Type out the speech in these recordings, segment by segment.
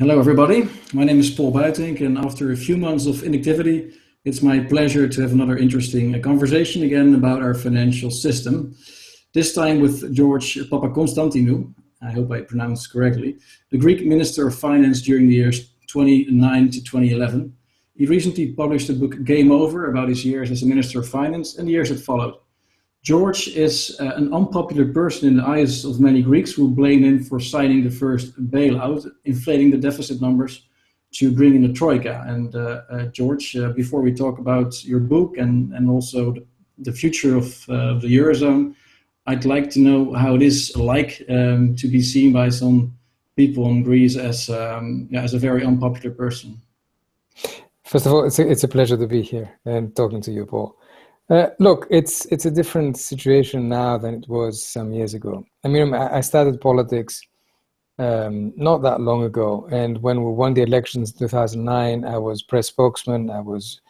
Hello, everybody. My name is Buitink, and after a few months of inactivity, it's my pleasure to have another interesting conversation again about our financial system. This time with George Papakonstantinou, I hope I pronounced correctly, the Greek Minister of Finance during the years 2009 to 2011. He recently published a book, Game Over, about his years as a Minister of Finance and the years that followed. George is an unpopular person in the eyes of many Greeks who blame him for signing the first bailout, inflating the deficit numbers to bring in the Troika. And George, before we talk about your book and also the future of the Eurozone, I'd like to know how it is like to be seen by some people in Greece as a very unpopular person. First of all, it's a pleasure to be here and talking to you, Paul. Look, it's a different situation now than it was some years ago. I mean, I started politics not that long ago, and when we won the elections in 2009, I was press spokesman. I was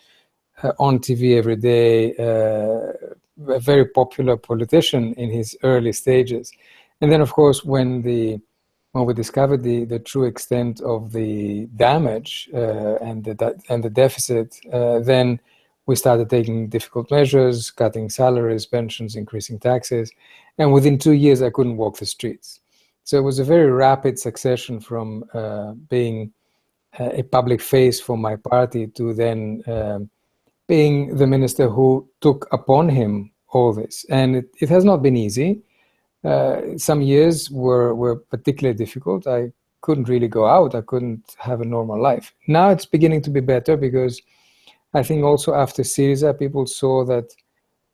on TV every day, a very popular politician in his early stages. And then, of course, when we discovered the true extent of the damage and the deficit, then we started taking difficult measures, cutting salaries, pensions, increasing taxes. And within 2 years, I couldn't walk the streets. So it was a very rapid succession from being a public face for my party to then being the minister who took upon him all this. And it has not been easy. Some years were particularly difficult. I couldn't really go out. I couldn't have a normal life. Now it's beginning to be better because I think also after Syriza, people saw that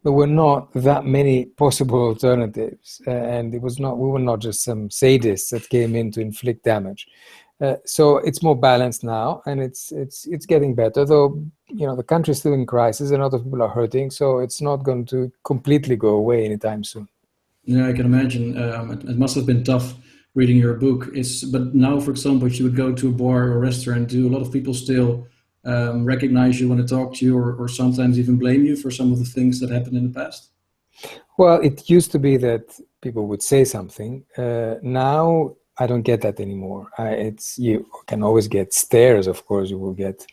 there were not that many possible alternatives, and we were not just some sadists that came in to inflict damage. So it's more balanced now, and it's getting better. Though the country is still in crisis, and a lot of people are hurting, so it's not going to completely go away anytime soon. Yeah, I can imagine. It must have been tough reading your book. But now, for example, if you would go to a bar or restaurant, do a lot of people still recognize you, want to talk to you, or sometimes even blame you for some of the things that happened in the past? Well, it used to be that people would say something. Now I don't get that anymore. You can always get stares, of course. You will get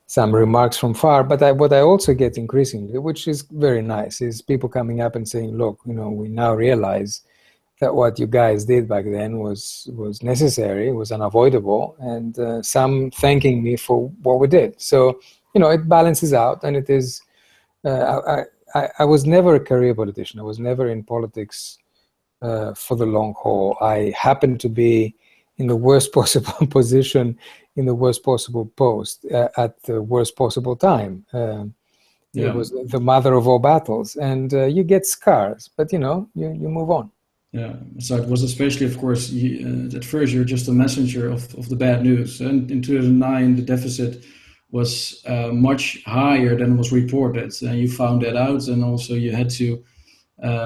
some remarks from far, but what I also get increasingly, which is very nice, is people coming up and saying, "Look, we now realize that what you guys did back then was necessary, was unavoidable," and some thanking me for what we did. So, it balances out, and it is, I was never a career politician. I was never in politics for the long haul. I happened to be in the worst possible position, in the worst possible post, at the worst possible time. It was the mother of all battles, and you get scars, but you move on. Yeah, so it was especially, of course, at first you're just a messenger of the bad news. And in 2009, the deficit was much higher than was reported. And you found that out, and also you had to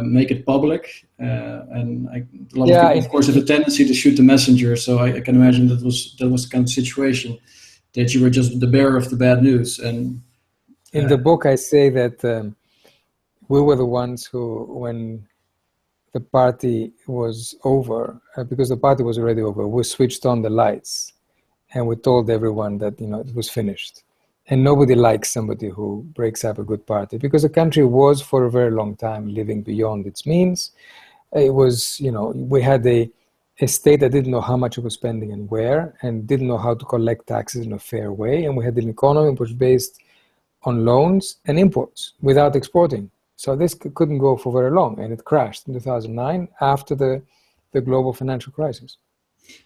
make it public. And a lot of people, of course, have a tendency to shoot the messenger. So I can imagine that was the kind of situation that you were just the bearer of the bad news. And in the book, I say that we were the ones who, when the party was over, because the party was already over, we switched on the lights and we told everyone that it was finished. And nobody likes somebody who breaks up a good party, because the country was for a very long time living beyond its means. It was, we had a state that didn't know how much it was spending and where, and didn't know how to collect taxes in a fair way. And we had an economy which was based on loans and imports without exporting. So this couldn't go for very long, and it crashed in 2009 after the global financial crisis.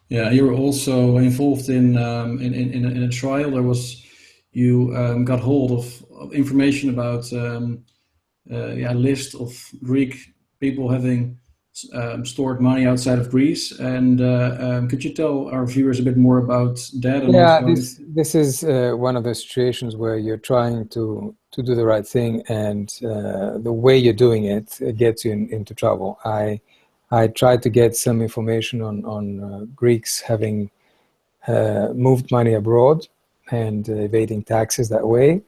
Yeah, you were also involved in a trial. You got hold of information about a list of Greek people having stored money outside of Greece. And could you tell our viewers a bit more about that? And this is one of the situations where you're trying to do the right thing, and the way you're doing it gets you into trouble. I tried to get some information on Greeks having moved money abroad and evading taxes that way.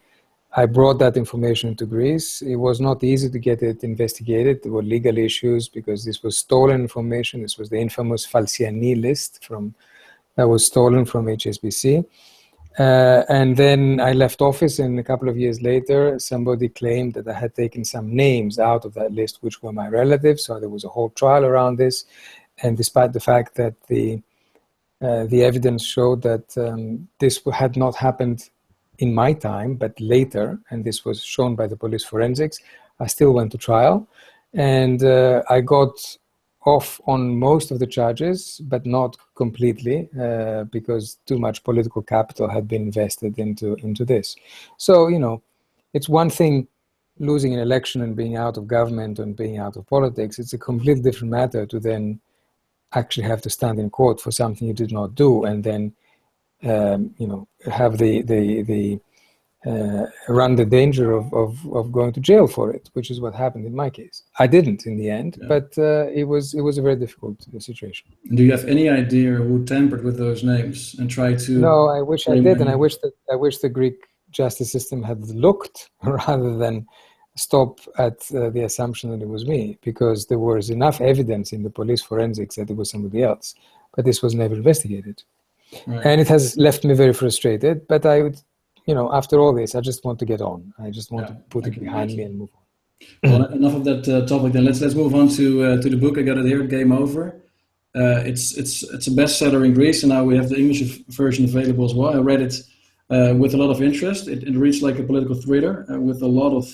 I brought that information to Greece. It was not easy to get it investigated. There were legal issues because this was stolen information. This was the infamous falciani list from that was stolen from HSBC. And then I left office, and a couple of years later, somebody claimed that I had taken some names out of that list, which were my relatives. So there was a whole trial around this. And despite the fact that the evidence showed that this had not happened in my time, but later, and this was shown by the police forensics, I still went to trial. And I got off on most of the charges, but not completely, because too much political capital had been invested into this. So, you know, it's one thing losing an election and being out of government and being out of politics. It's a completely different matter to then actually have to stand in court for something you did not do, and then you know, have run the danger of going to jail for it, which is what happened in my case. I didn't in the end, but it was a very difficult situation. Do you have any idea who tampered with those names and tried to? No, I wish I did, and I wish the Greek justice system had looked rather than stop at the assumption that it was me, because there was enough evidence in the police forensics that it was somebody else, but this was never investigated. Right. And it has left me very frustrated, but I would, you know, after all this, I just want to get on. I just want to put it behind me and move on. Well, enough of that topic then. Let's move on to the book. I got it here, Game Over. It's a bestseller in Greece, and now we have the English version available as well. I read it with a lot of interest. It reads like a political thriller with a lot of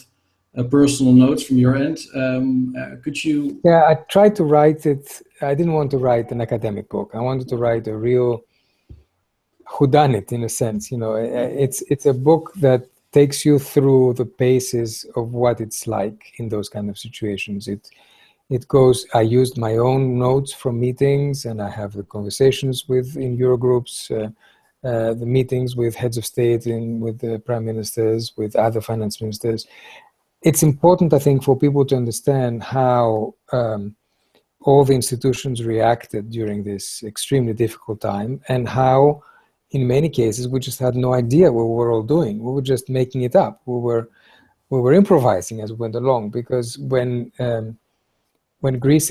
personal notes from your end. Could you? Yeah, I tried to write it. I didn't want to write an academic book. I wanted to write a real whodunit, in a sense. You know, it's a book that takes you through the paces of what it's like in those kind of situations. It goes. I used my own notes from meetings, and I have the conversations in Eurogroups. The meetings with heads of state, with the prime ministers, with other finance ministers. It's important, I think, for people to understand how all the institutions reacted during this extremely difficult time, and how, in many cases, we just had no idea what we were all doing. We were just making it up. We were improvising as we went along, because when Greece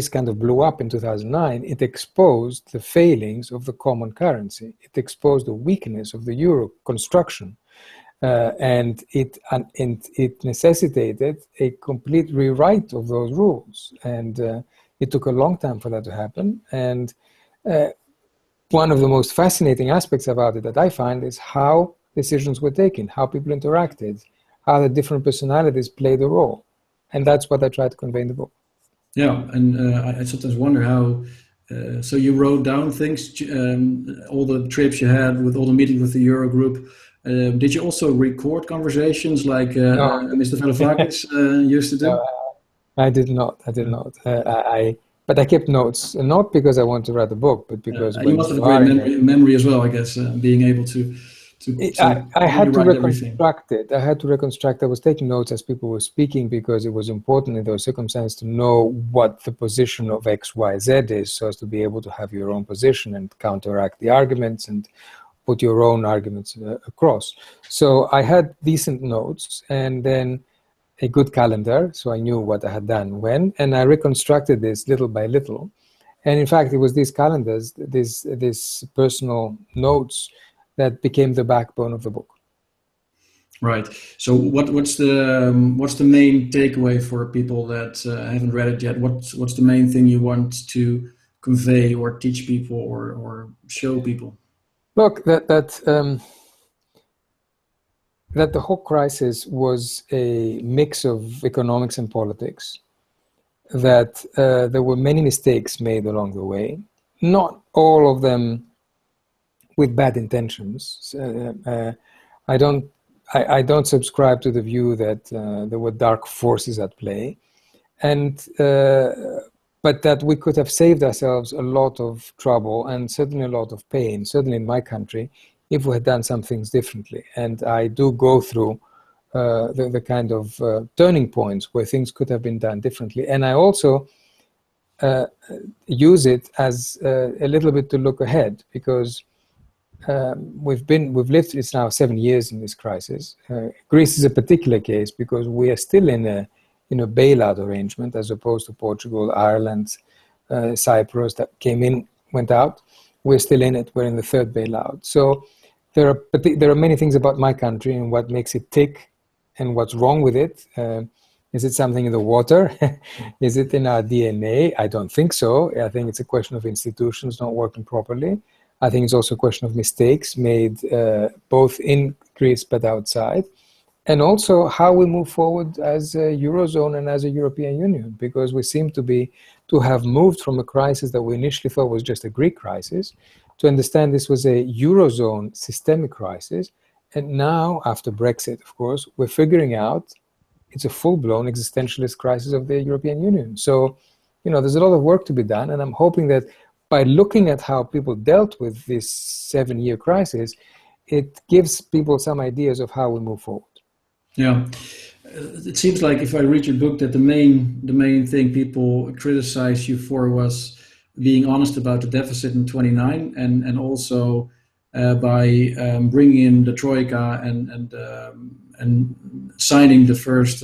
kind of blew up in 2009, it exposed the failings of the common currency. It exposed the weakness of the euro construction. And it necessitated a complete rewrite of those rules, and it took a long time for that to happen. And one of the most fascinating aspects about it that I find is how decisions were taken, how people interacted, how the different personalities played a role, and that's what I try to convey in the book. Yeah, and I sometimes wonder how. So you wrote down things, all the trips you had with all the meetings with the Eurogroup. Did you also record conversations like Mr. Varoufakis used to do? No, I did not. But I kept notes, not because I want to write a book, but because you must have a great memory as well, I guess, being able to I had to reconstruct it. I was taking notes as people were speaking, because it was important in those circumstances to know what the position of X, Y, Z is, so as to be able to have your own position and counteract the arguments and put your own arguments across. So I had decent notes, and then a good calendar, so I knew what I had done when, and I reconstructed this little by little. And in fact, it was these calendars, these personal notes, that became the backbone of the book. Right. So what's the main takeaway for people that haven't read it yet? What's the main thing you want to convey or teach people or show people? Look, that the whole crisis was a mix of economics and politics, that there were many mistakes made along the way, not all of them with bad intentions. I don't subscribe to the view that there were dark forces at play, but that we could have saved ourselves a lot of trouble and certainly a lot of pain, certainly in my country, if we had done some things differently. And I do go through the kind of turning points where things could have been done differently. And I also use it as a little bit to look ahead, because we've lived, it's now 7 years in this crisis. Greece is a particular case because we are still in a bailout arrangement, as opposed to Portugal, Ireland, Cyprus, that came in went out. We're still in it. We're in the third bailout. So there are many things about my country and what makes it tick and what's wrong with it. Is it something in the water? Is it in our DNA? I don't think so. I think it's a question of institutions not working properly. I think it's also a question of mistakes made both in Greece but outside. And also how we move forward as a Eurozone and as a European Union, because we seem to have moved from a crisis that we initially thought was just a Greek crisis to understand this was a Eurozone systemic crisis. And now, after Brexit, of course, we're figuring out it's a full-blown existentialist crisis of the European Union. So, there's a lot of work to be done. And I'm hoping that by looking at how people dealt with this 7-year crisis, it gives people some ideas of how we move forward. Yeah, it seems like if I read your book that the main thing people criticize you for was being honest about the deficit in 29 and also by bringing in the Troika and signing the first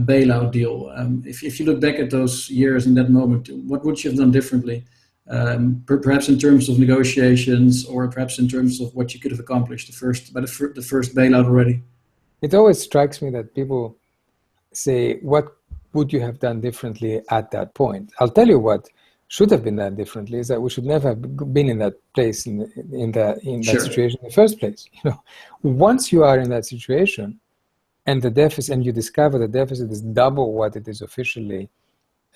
bailout deal. If you look back at those years in that moment, what would you have done differently? Perhaps in terms of negotiations, or perhaps in terms of what you could have accomplished by the first bailout already? It always strikes me that people say, what would you have done differently at that point? I'll tell you what should have been done differently is that we should never have been in that place, in that Sure. situation in the first place. Once you are in that situation and the deficit, and you discover the deficit is double what it is officially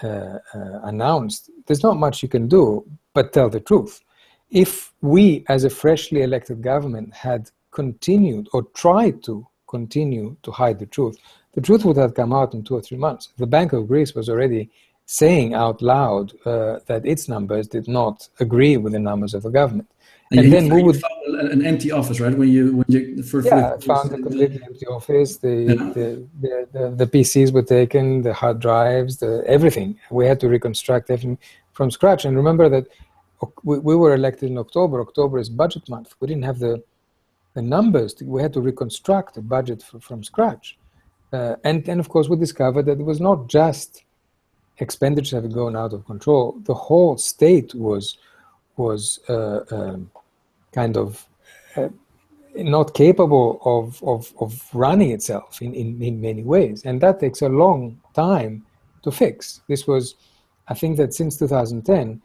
announced, there's not much you can do but tell the truth. If we, as a freshly elected government, had continued or tried to continue to hide the truth would have come out in 2 or 3 months. The Bank of Greece was already saying out loud that its numbers did not agree with the numbers of the government. And then we would found an empty office, right? When you found a completely empty office. The PCs were taken, the hard drives, everything. We had to reconstruct everything from scratch. And remember that we were elected in October. October is budget month. We didn't have the numbers. We had to reconstruct a budget from scratch. And of course, we discovered that it was not just expenditure having gone out of control. The whole state was kind of not capable of running itself in many ways. And that takes a long time to fix. This was, I think that since 2010,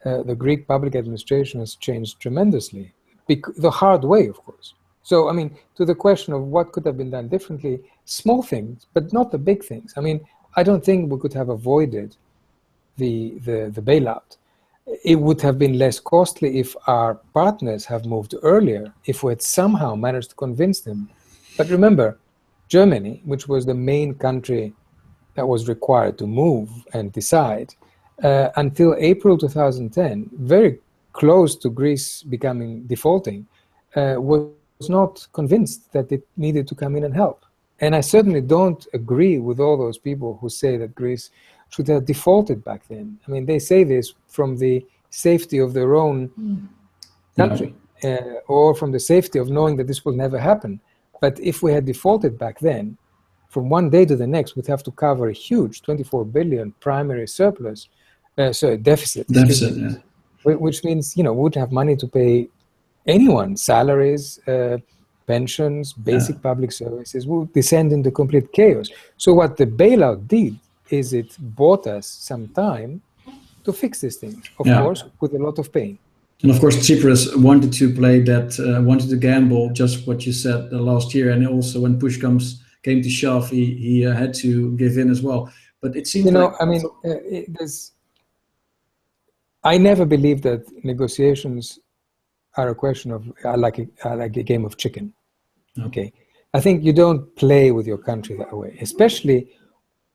the Greek public administration has changed tremendously. The hard way, of course. So, I mean, to the question of what could have been done differently, small things, but not the big things. I mean, I don't think we could have avoided the bailout. It would have been less costly if our partners have moved earlier, if we had somehow managed to convince them. But remember, Germany, which was the main country that was required to move and decide, until April 2010, very close to Greece defaulting, was not convinced that it needed to come in and help. And I certainly don't agree with all those people who say that Greece should have defaulted back then. I mean, they say this from the safety of their own country, or from the safety of knowing that this will never happen. But if we had defaulted back then, from one day to the next, we'd have to cover a huge 24 billion primary surplus, deficit, which means, we wouldn't have money to pay anyone, salaries, pensions, basic public services will descend into complete chaos. So what the bailout did is it bought us some time to fix these things, of course, with a lot of pain. And of course, Tsipras wanted to play that, wanted to gamble, just what you said last year. And also when push came to shove, he had to give in as well. But it seems I never believed that negotiations are a question of, like a game of chicken. Okay. I think you don't play with your country that way, especially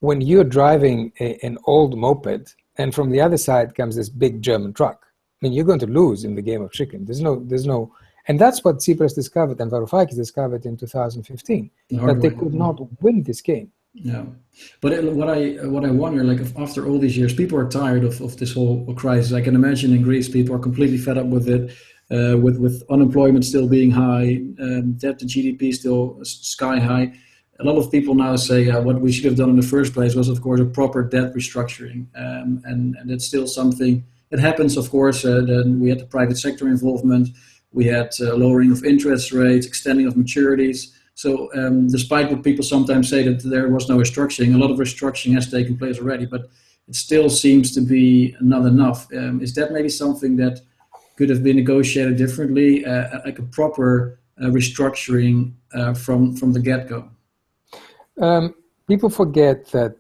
when you're driving an old moped and from the other side comes this big German truck. I mean, you're going to lose in the game of chicken. There's no, and that's what Tsipras discovered and Varoufakis discovered in 2015, that they could not win this game. Yeah, but what I wonder, like after all these years, people are tired of this whole crisis. I can imagine in Greece, people are completely fed up with it, with unemployment still being high, debt to GDP still sky high. A lot of people now say what we should have done in the first place was, of course, a proper debt restructuring, and it's still something it happens, of course. Then we had the private sector involvement. We had lowering of interest rates, extending of maturities. So despite what people sometimes say that there was no restructuring, a lot of restructuring has taken place already, but it still seems to be not enough. Is that maybe something that could have been negotiated differently, like a proper restructuring from the get-go? People forget that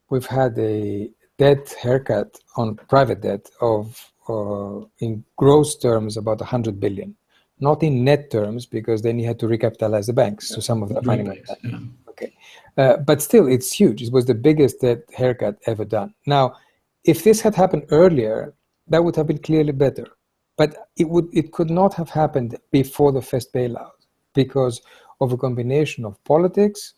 we've had a debt haircut on private debt of, in gross terms, about 100 billion. Not in net terms, because then you had to recapitalize the banks. So some of that money went back. Yeah. Okay. But still, it's huge. It was the biggest debt haircut ever done. Now, if this had happened earlier, that would have been clearly better. But it could not have happened before the first bailout because of a combination of politics,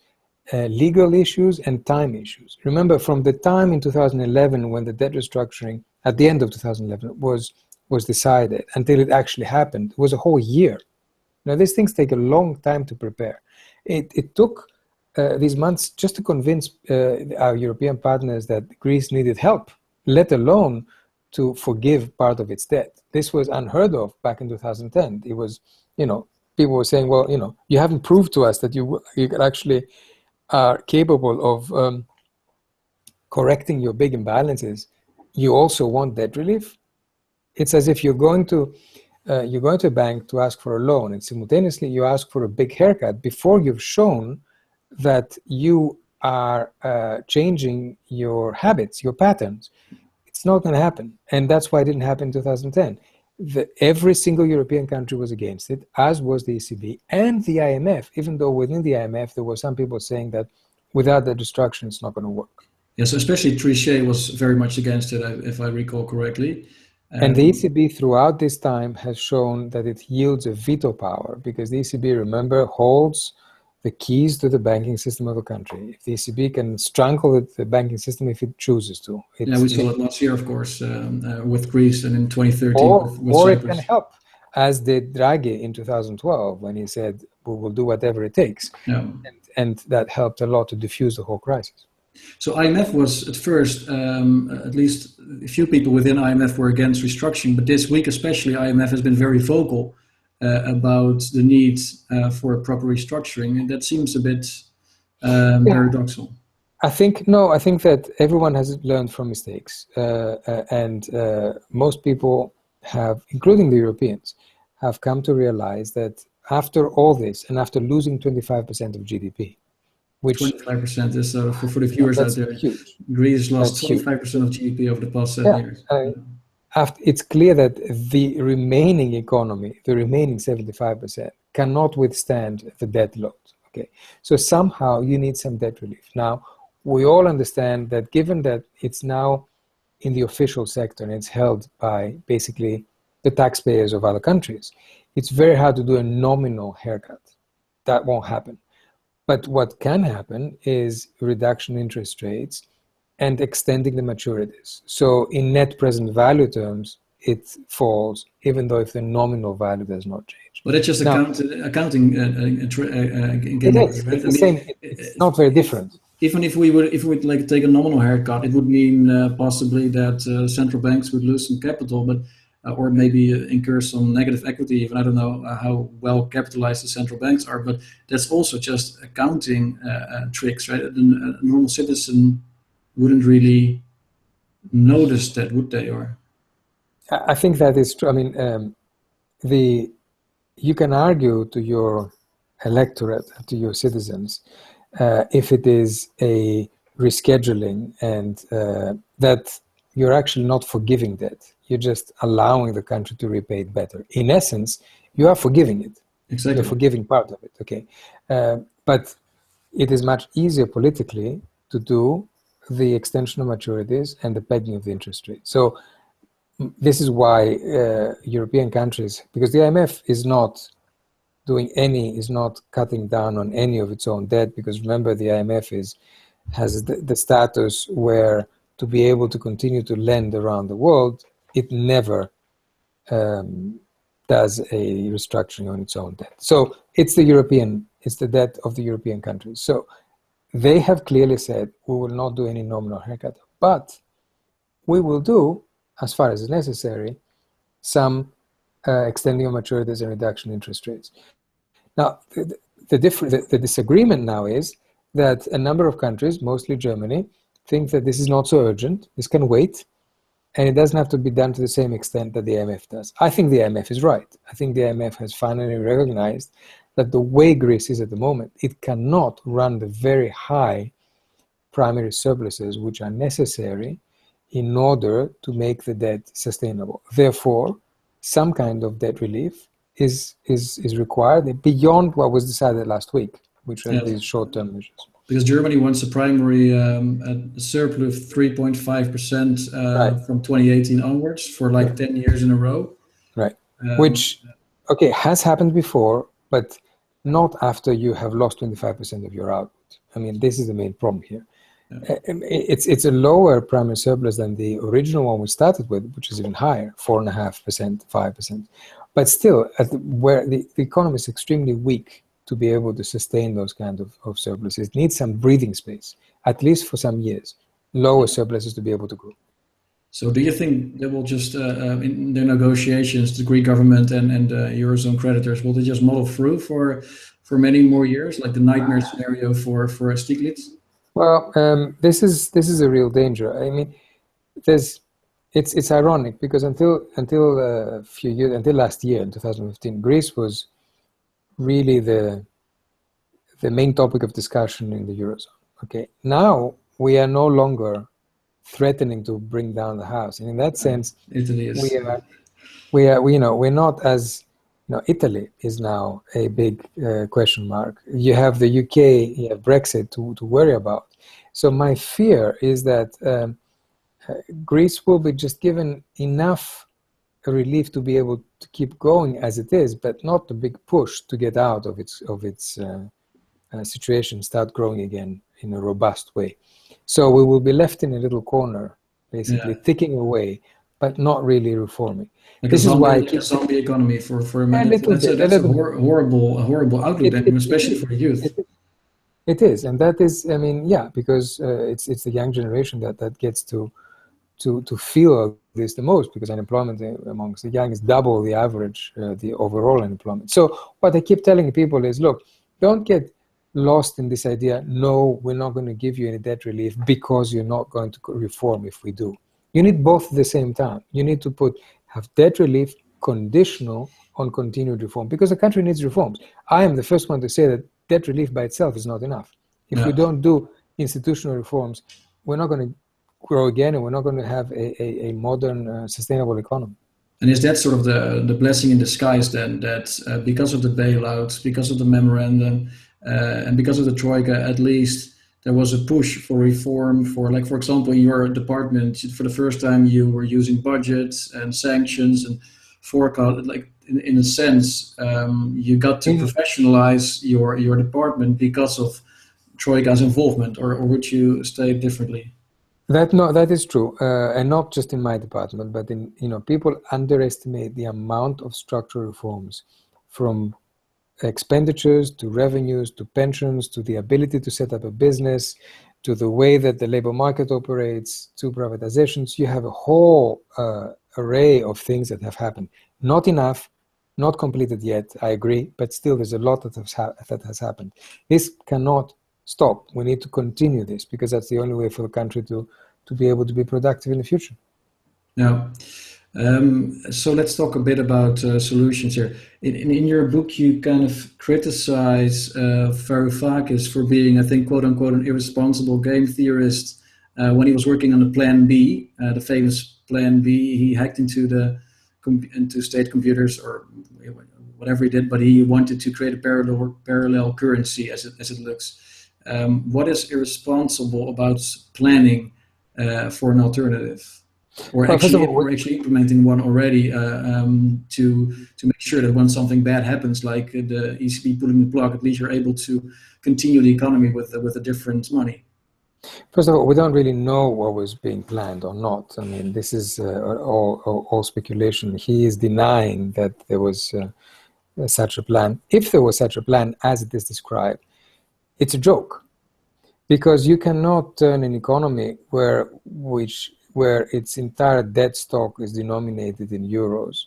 legal issues, and time issues. Remember, from the time in 2011 when the debt restructuring, at the end of 2011, was decided until it actually happened, it was a whole year. Now, these things take a long time to prepare. It took these months just to convince our European partners that Greece needed help, let alone to forgive part of its debt. This was unheard of back in 2010. It was, people were saying, well, you haven't proved to us that you actually are capable of correcting your big imbalances. You also want debt relief? It's as if you're going to a bank to ask for a loan, and simultaneously you ask for a big haircut before you've shown that you are changing your habits, your patterns. It's not going to happen, and that's why it didn't happen in 2010. Every single European country was against it, as was the ECB and the IMF, even though within the IMF there were some people saying that without the destruction it's not going to work. Yes, especially Trichet was very much against it, if I recall correctly. And the ECB throughout this time has shown that it yields a veto power, because the ECB, remember, holds the keys to the banking system of the country. If the ECB can strangle the banking system if it chooses to. We saw it last year, of course, with Greece, and in 2013 with or Cyprus. It can help, as did Draghi in 2012 when he said, we will do whatever it takes. Yeah. And that helped a lot to diffuse the whole crisis. So IMF was at first, at least a few people within IMF were against restructuring, but this week especially IMF has been very vocal about the need for a proper restructuring, and that seems a bit paradoxical. I think that everyone has learned from mistakes, and most people have, including the Europeans, have come to realize that after all this, and after losing 25% of GDP, which 25% is for the viewers out there. Huge. Greece lost 25% of GDP over the past 7 years. It's clear that the remaining economy, the remaining 75%, cannot withstand the debt load. Okay, so somehow you need some debt relief. Now, we all understand that given that it's now in the official sector and it's held by basically the taxpayers of other countries, it's very hard to do a nominal haircut. That won't happen. But what can happen is reduction in interest rates and extending the maturities. So in net present value terms, it falls, even though if the nominal value does not change. But it's just accounting. It is. It's the same. It's not very different. Even if we would like take a nominal haircut, it would mean possibly that central banks would lose some capital, but or maybe incur some negative equity. Even I don't know how well capitalized the central banks are, but that's also just accounting tricks, right? A normal citizen wouldn't really notice that, would they? Or I think that is true. I mean, you can argue to your electorate, to your citizens, if it is a rescheduling and that you're actually not forgiving debt. You're just allowing the country to repay it better. In essence, you are forgiving it. Exactly. You're forgiving part of it, okay? But it is much easier politically to do the extension of maturities and the pegging of the interest rate. So this is why European countries, because the IMF is not cutting down on any of its own debt, because remember the IMF has the status where to be able to continue to lend around the world, it never does a restructuring on its own debt. So it's the debt of the European countries. So they have clearly said, we will not do any nominal haircut, but we will do as far as is necessary, some extending of maturities and reduction in interest rates. Now, the disagreement now is that a number of countries, mostly Germany, think that this is not so urgent, this can wait, and it doesn't have to be done to the same extent that the IMF does. I think the IMF is right. I think the IMF has finally recognized that the way Greece is at the moment, it cannot run the very high primary surpluses which are necessary in order to make the debt sustainable. Therefore, some kind of debt relief is required beyond what was decided last week, which are these short-term measures. Because Germany wants a primary surplus of 3.5% from 2018 onwards for like 10 years in a row. Right. Which, okay, has happened before, but not after you have lost 25% of your output. I mean, this is the main problem here. Yeah. It's a lower primary surplus than the original one we started with, which is even higher, 4.5%, 5%. But still, where the economy is extremely weak to be able to sustain those kind of surpluses, it needs some breathing space, at least for some years, lower surpluses to be able to grow. So do you think they will just, in their negotiations, the Greek government and Eurozone creditors, will they just muddle through for many more years, like the nightmare scenario for Stiglitz? Well, this is a real danger. I mean, it's ironic because until a few years, until last year in 2015, Greece was really the main topic of discussion in the Eurozone. Okay, now we are no longer threatening to bring down the house, and in that sense, Italy is. we're not as, Italy is now a big question mark. You have the UK, you have Brexit to worry about. So my fear is that Greece will be just given enough relief to be able to keep going as it is, but not the big push to get out of its situation, start growing again in a robust way. So we will be left in a little corner, basically ticking away, but not really reforming. Like this is why a zombie economy for a minute. That's a horrible outlook, especially for the youth. It is, and that is, I mean, because it's the young generation that gets to feel this the most, because unemployment amongst the young is double the average, the overall unemployment. So what I keep telling people is, look, don't get lost in this idea, no, we're not going to give you any debt relief because you're not going to reform if we do. You need both at the same time. You need to have debt relief conditional on continued reform, because the country needs reforms. I am the first one to say that debt relief by itself is not enough. If we don't do institutional reforms, we're not going to grow again, and we're not going to have a modern, sustainable economy. And is that sort of the blessing in disguise then, that because of the bailouts, because of the memorandum, and because of the Troika, at least there was a push for reform for example, in your department, for the first time you were using budgets and sanctions and forecast, in a sense, you got to professionalize your department because of Troika's involvement, or would you state differently? That is true, and not just in my department, but in people underestimate the amount of structural reforms, from expenditures to revenues to pensions to the ability to set up a business to the way that the labor market operates to privatizations. You have a whole array of things that have happened. Not enough, not completed yet, I agree, but still there's a lot that has happened. This cannot stop. We need to continue this, because that's the only way for the country to be able to be productive in the future. Yeah. So let's talk a bit about solutions here. In your book, you kind of criticize Varoufakis for being, I think, quote unquote, an irresponsible game theorist when he was working on the Plan B, the famous Plan B. He hacked into state computers or whatever he did, but he wanted to create a parallel currency, as it looks. What is irresponsible about planning for an alternative? Or actually implementing one already to make sure that when something bad happens, like the ECB pulling the plug, at least you're able to continue the economy with a different money. First of all, we don't really know what was being planned or not. I mean, this is all speculation. He is denying that there was such a plan. If there was such a plan as it is described, it's a joke, because you cannot turn an economy which where its entire debt stock is denominated in euros,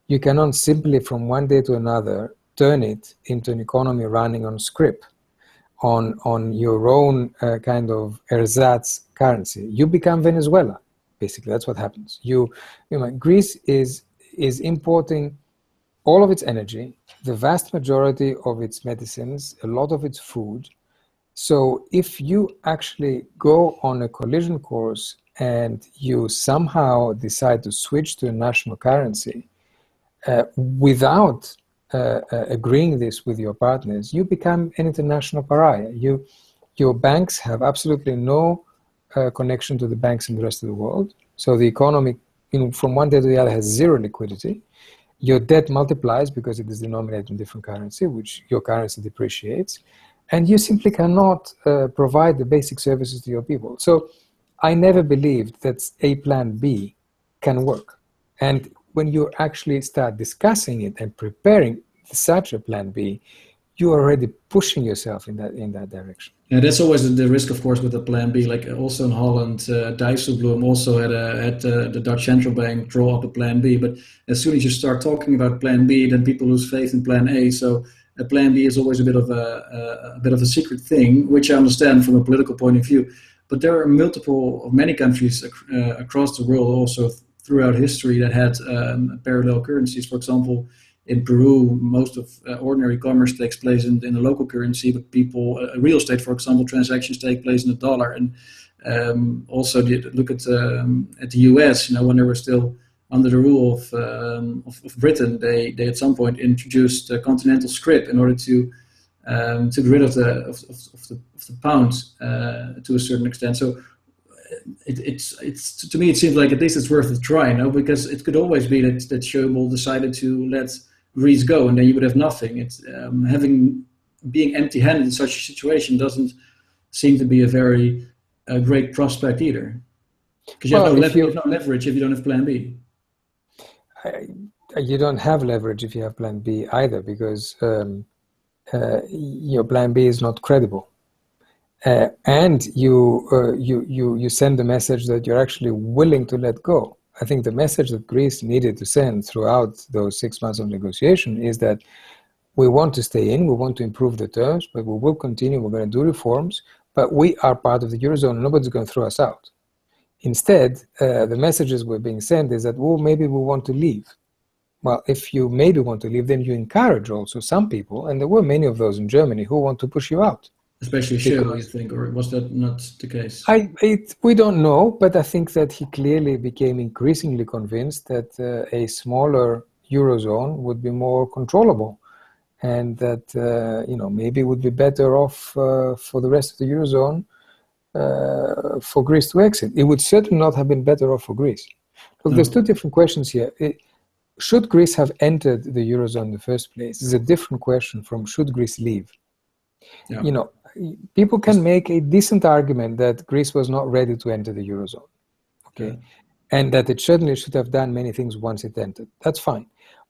you cannot simply from one day to another turn it into an economy running on scrip, on your own kind of ersatz currency. You become Venezuela, basically. That's what happens. Greece is importing all of its energy, the vast majority of its medicines, a lot of its food. So if you actually go on a collision course and you somehow decide to switch to a national currency without agreeing this with your partners, you become an international pariah. Your banks have absolutely no connection to the banks in the rest of the world. So the economy, from one day to the other, has zero liquidity. Your debt multiplies because it is denominated in different currency, which your currency depreciates. And you simply cannot provide the basic services to your people. So I never believed that a plan B can work. And when you actually start discussing it and preparing such a plan B, you are already pushing yourself in that direction. Yeah, that's always the risk, of course, with the plan B. Like also in Holland, Dijsselbloem also had the Dutch central bank draw up a plan B. But as soon as you start talking about plan B, then people lose faith in plan A. So a plan B is always a bit of a secret thing, which I understand from a political point of view. But there are many countries across the world, also throughout history, that had parallel currencies. For example, in Peru, most of ordinary commerce takes place in a local currency, but real estate, for example, transactions take place in the dollar. And also, look at the US. When they were still under the rule of Britain, they at some point introduced continental scrip in order to get rid of the pound to a certain extent. So it's to me, it seems like at least it's worth a try, because it could always be that Schäuble decided to let Greece go, and then you would have nothing. It's being empty-handed in such a situation doesn't seem to be a very great prospect either, because you have no leverage if you don't have Plan B. You don't have leverage if you have Plan B either, because your Plan B is not credible, and you send the message that you're actually willing to let go. I think the message that Greece needed to send throughout those 6 months of negotiation is that we want to stay in, we want to improve the terms, but we will continue, we're going to do reforms, but we are part of the Eurozone, and nobody's going to throw us out. Instead, the messages we're being sent is that, well, maybe we want to leave. Well, if you maybe want to leave, then you encourage also some people, and there were many of those in Germany, who want to push you out. Especially Schäuble, you think, or was that not the case? We don't know, but I think that he clearly became increasingly convinced that a smaller Eurozone would be more controllable, and that maybe it would be better off for the rest of the Eurozone for Greece to exit. It would certainly not have been better off for Greece. Look, there's two different questions here. Should Greece have entered the Eurozone in the first place is a different question from should Greece leave. Yeah. People can make a decent argument that Greece was not ready to enter the Eurozone, okay, and that it certainly should have done many things once it entered. That's fine.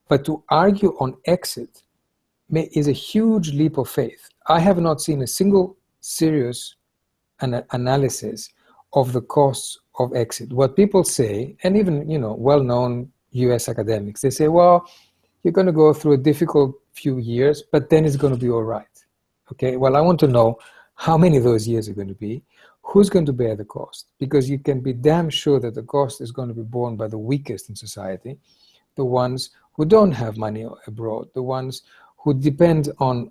But to argue on exit is a huge leap of faith. I have not seen a single serious analysis of the costs of exit. What people say, and even well-known US academics, they say, well, you're going to go through a difficult few years, but then it's going to be all right. Okay, well, I want to know how many of those years are going to be, who's going to bear the cost, because you can be damn sure that the cost is going to be borne by the weakest in society, the ones who don't have money abroad, the ones who depend on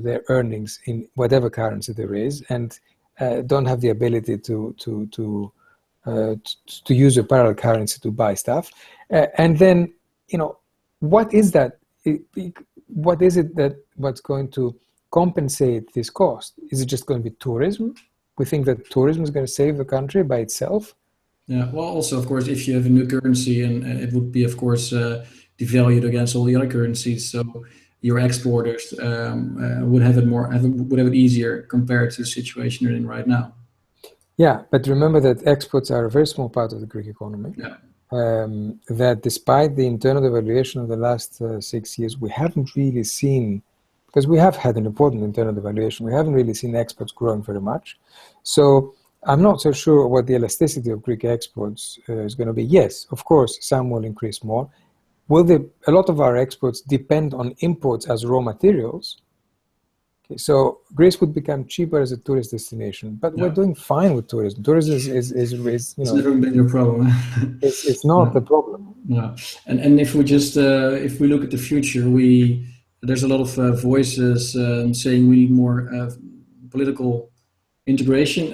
their earnings in whatever currency there is, and don't have the ability to use a parallel currency to buy stuff. And then, what is that? What is it what's going to compensate this cost? Is it just going to be tourism? We think that tourism is going to save the country by itself? Yeah, well, also, of course, if you have a new currency, and it would be, of course, devalued against all the other currencies, so your exporters would have it easier compared to the situation you're in right now. Yeah, but remember that exports are a very small part of the Greek economy. Yeah. That despite the internal devaluation of the last 6 years, we haven't really seen, because we have had an important internal devaluation, we haven't really seen exports growing very much. So I'm not so sure what the elasticity of Greek exports is going to be. Yes, of course, some will increase more. A lot of our exports depend on imports as raw materials. Okay, so Greece would become cheaper as a tourist destination, but we're doing fine with tourism. Tourism is it's never been your problem. it's not the problem. No, and if we just if we look at the future, there's a lot of voices saying we need more political integration.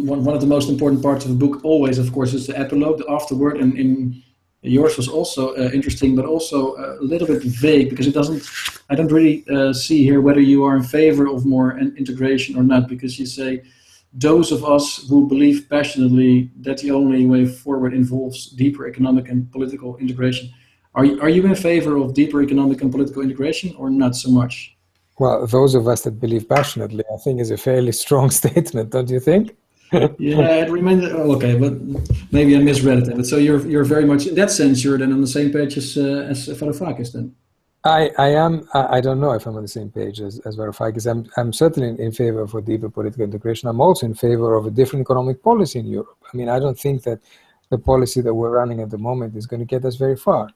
One of the most important parts of the book always, of course, is the epilogue, the afterword, and in yours was also interesting, but also a little bit vague, because I don't really see here whether you are in favor of more integration or not, because you say those of us who believe passionately that the only way forward involves deeper economic and political integration. Are you in favor of deeper economic and political integration, or not so much? Well, those of us that believe passionately, I think, is a fairly strong statement, don't you think? Yeah, it remains okay, but maybe I misread it. But so you're very much in that sense. You're then on the same page as Varoufakis, then. I am. I don't know if I'm on the same page as Varoufakis. I'm certainly in favor for deeper political integration. I'm also in favor of a different economic policy in Europe. I mean, I don't think that the policy that we're running at the moment is going to get us very far.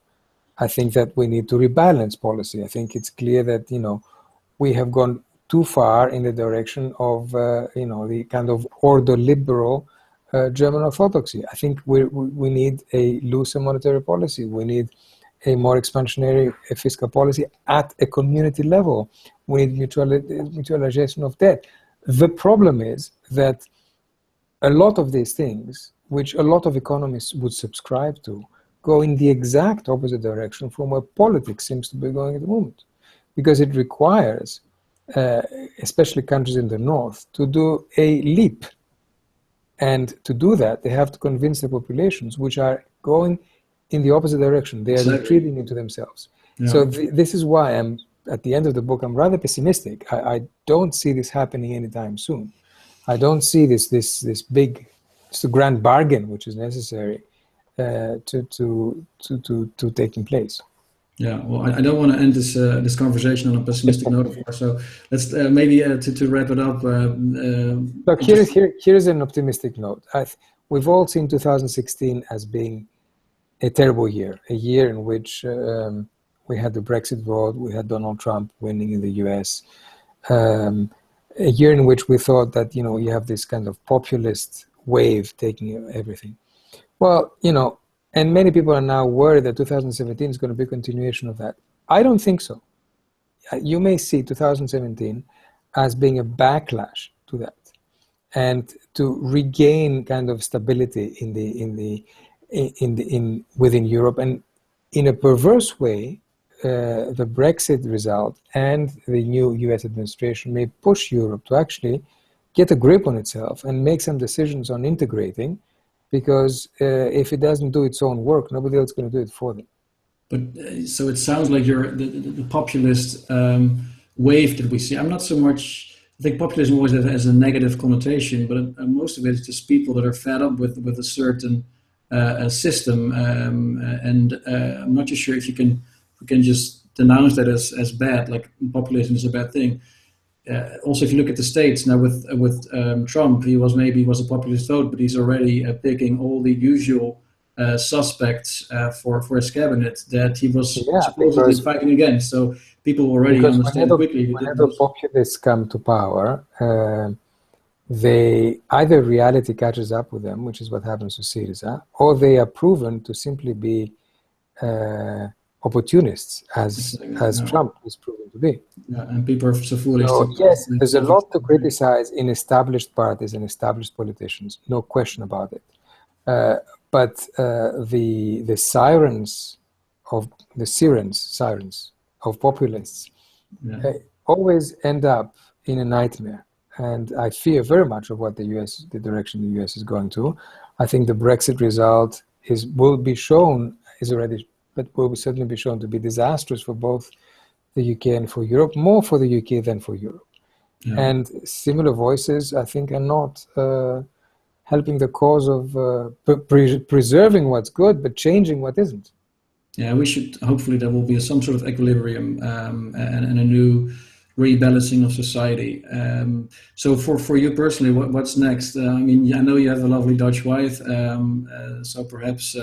I think that we need to rebalance policy. I think it's clear that we have gone too far in the direction of the kind of ordo-liberal German orthodoxy. I think we need a looser monetary policy. We need a more expansionary fiscal policy at a community level. We need mutualization of debt. The problem is that a lot of these things, which a lot of economists would subscribe to, go in the exact opposite direction from where politics seems to be going at the moment. Because it requires, especially countries in the north, to do a leap. And to do that, they have to convince the populations, which are going in the opposite direction. They are retreating into themselves. Yeah. So this is why at the end of the book, I'm rather pessimistic. I don't see this happening anytime soon. I don't see this big, grand bargain which is necessary to taking place. Yeah, well, I don't want to end this conversation on a pessimistic note, of course. So let's maybe to wrap it up. Look, here's an optimistic note. We've all seen 2016 as being a terrible year, a year in which we had the Brexit vote, we had Donald Trump winning in the US, a year in which we thought that you have this kind of populist wave taking everything. Well, and many people are now worried that 2017 is going to be a continuation of that. I don't think so. You may see 2017 as being a backlash to that, and to regain kind of stability within Europe. And in a perverse way, the Brexit result and the new US administration may push Europe to actually get a grip on itself and make some decisions on integrating, because if it doesn't do its own work, nobody else is going to do it for them. But so it sounds like the populist wave that we see. I'm not so much. I think populism always has a negative connotation, but most of it is just people that are fed up with a certain system, and I'm not too sure if we can just denounce that as bad. Like populism is a bad thing. Also, if you look at the States now with Trump, he was a populist vote, but he's already picking all the usual suspects for his cabinet that he was supposedly fighting against. So people already understand quickly. Whenever populists come to power, they either reality catches up with them, which is what happens to Syriza, or they are proven to simply be opportunists, as Trump is proven to be. Yeah, and people are so foolish. So, yes, there's a lot to criticize in established parties and established politicians, no question about it. But the sirens of populists always end up in a nightmare. And I fear very much of what the direction the US is going to. I think the Brexit result will certainly be shown to be disastrous for both the UK and for Europe, more for the UK than for Europe. Yeah. And similar voices, I think, are not helping the cause of preserving what's good, but changing what isn't. Yeah, hopefully there will be some sort of equilibrium and a new rebalancing of society. So for you personally, what's next? I mean, I know you have a lovely Dutch wife, so perhaps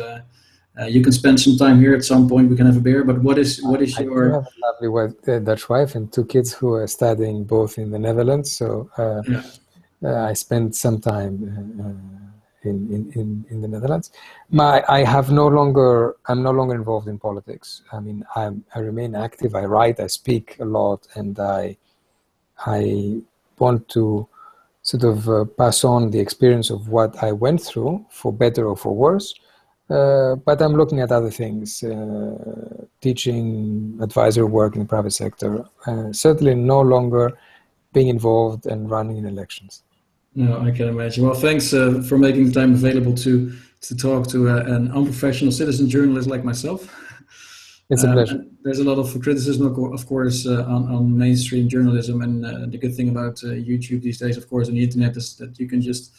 you can spend some time here at some point. We can have a beer. But what is your? I do have a lovely wife, Dutch wife, and 2 kids who are studying both in the Netherlands. So I spend some time in the Netherlands. I'm no longer involved in politics. I mean, I remain active. I write, I speak a lot, and I want to sort of pass on the experience of what I went through, for better or for worse. But I'm looking at other things, teaching, advisor work in the private sector. Certainly no longer being involved and running in elections. No, I can imagine. Well, thanks for making time available to talk to an unprofessional citizen journalist like myself. It's a pleasure. There's a lot of criticism, of course, on mainstream journalism, and the good thing about YouTube these days, of course, on the internet, is that you can just,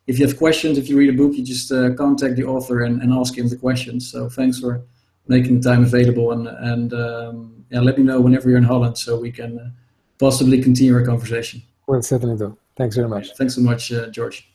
if you have questions, if you read a book, you just contact the author and ask him the questions. So thanks for making the time available, and let me know whenever you're in Holland so we can possibly continue our conversation. We'll certainly do. Thanks very much. Thanks so much, George.